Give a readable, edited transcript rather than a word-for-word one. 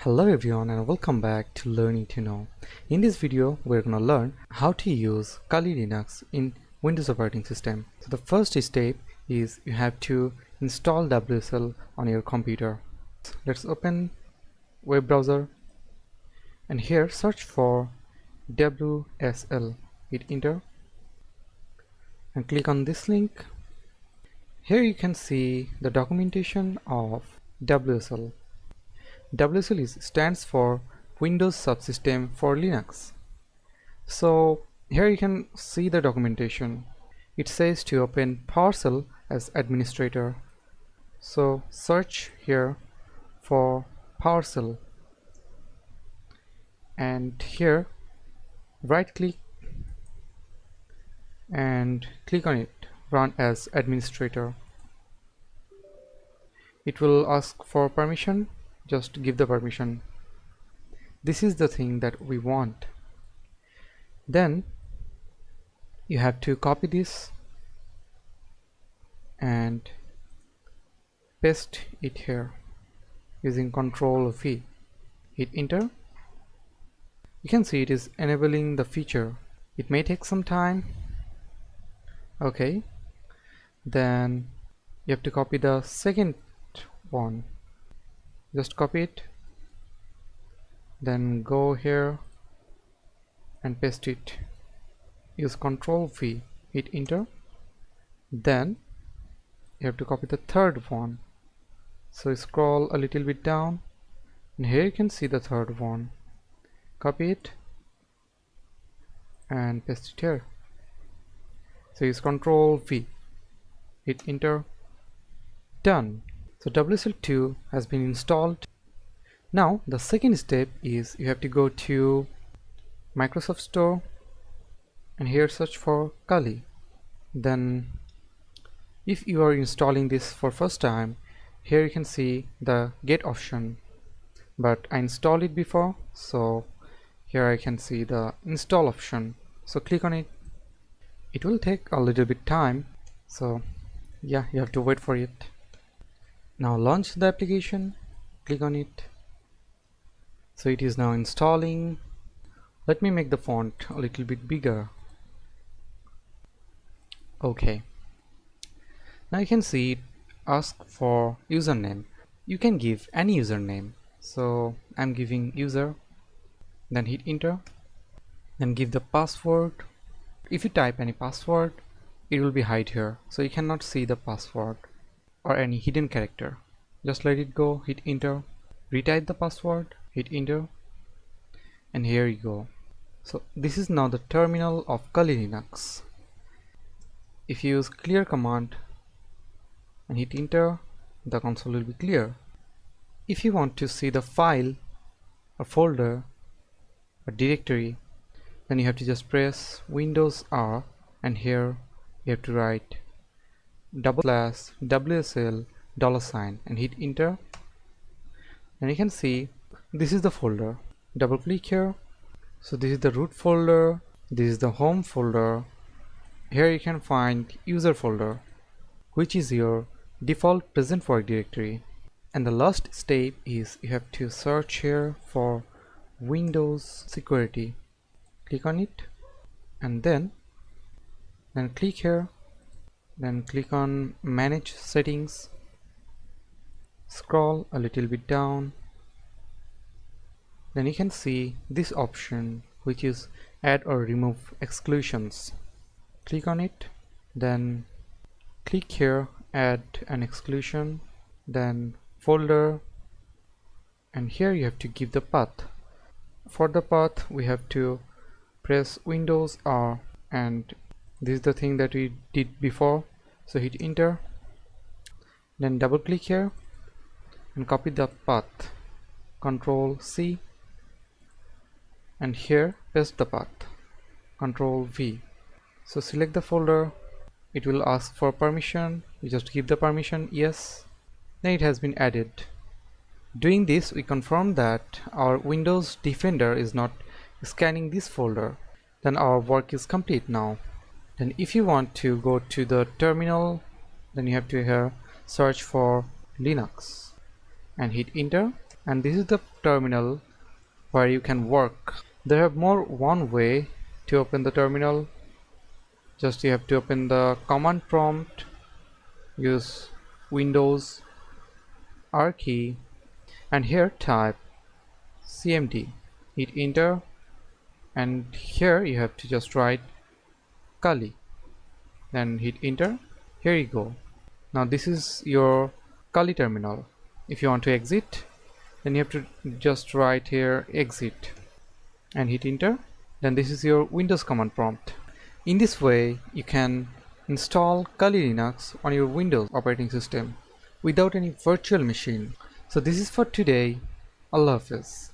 Hello everyone and welcome back to Learning to Know. In this video we're gonna learn how to use Kali Linux in Windows operating system. So the first step is you have to install WSL on your computer. Let's open web browser and here search for WSL. Hit enter and click on this link. Here you can see the documentation of WSL. WSL stands for Windows Subsystem for Linux. So here you can see the documentation. It says to open PowerShell as administrator. So search here for PowerShell and here right click and click on it, run as administrator. It will ask for permission. Just give the permission. This is the thing that we want. Then you have to copy this and paste it here using Ctrl V. Hit enter. You can see it is enabling the feature. It may take some time. Okay, then you have to copy the second one. Just copy it, then go here and paste it. Use Ctrl V, hit enter. Then you have to copy the third one. So scroll a little bit down and here you can see the third one. Copy it and paste it here. So use Ctrl V, hit enter. Done. So WSL2 has been installed. Now the second step is you have to go to Microsoft Store and here search for Kali. Then if you are installing this for first time, here you can see the get option, but I installed it before, so here I can see the install option. So click on it. It will take a little bit time, so yeah, you have to wait for it. Now launch the application, click on it. So it is now installing. Let me make the font a little bit bigger. Okay. Now you can see it ask for username. You can give any username. So I'm giving user, then hit enter, then give the password. If you type any password, it will be hide here, so you cannot see the password or any hidden character. Just let it go, hit enter, retype the password, hit enter, and here you go. So this is now the terminal of Kali Linux. If you use clear command and hit enter, the console will be clear. If you want to see the file, a folder, a directory, then you have to just press Windows R and here you have to write /WSL $ and hit enter, and you can see this is the folder. Double click here. So this is the root folder, this is the home folder. Here you can find user folder, which is your default present work directory. And the last step is you have to search here for Windows security. Click on it and then click here, then click on manage settings. Scroll a little bit down, then you can see this option, which is add or remove exclusions. Click on it, then click here, add an exclusion, then folder, and here you have to give the path. For the path we have to press Windows R, and this is the thing that we did before. So hit enter, then double click here and copy the path, Ctrl C, and here paste the path, Ctrl V. So select the folder. It will ask for permission. You just give the permission yes, then it has been added. Doing this, we confirm that our Windows Defender is not scanning this folder. Then our work is complete now. Then if you want to go to the terminal, then you have to here search for Linux and hit enter, and this is the terminal where you can work. There are more one way to open the terminal. Just you have to open the command prompt, use Windows R key, and here type cmd, hit enter, and here you have to just write Kali, then hit enter. Here you go. Now this is your Kali terminal. If you want to exit, then you have to just write here exit and hit enter. Then this is your Windows command prompt. In this way you can install Kali Linux on your Windows operating system without any virtual machine. So this is for today. Allah Hafiz.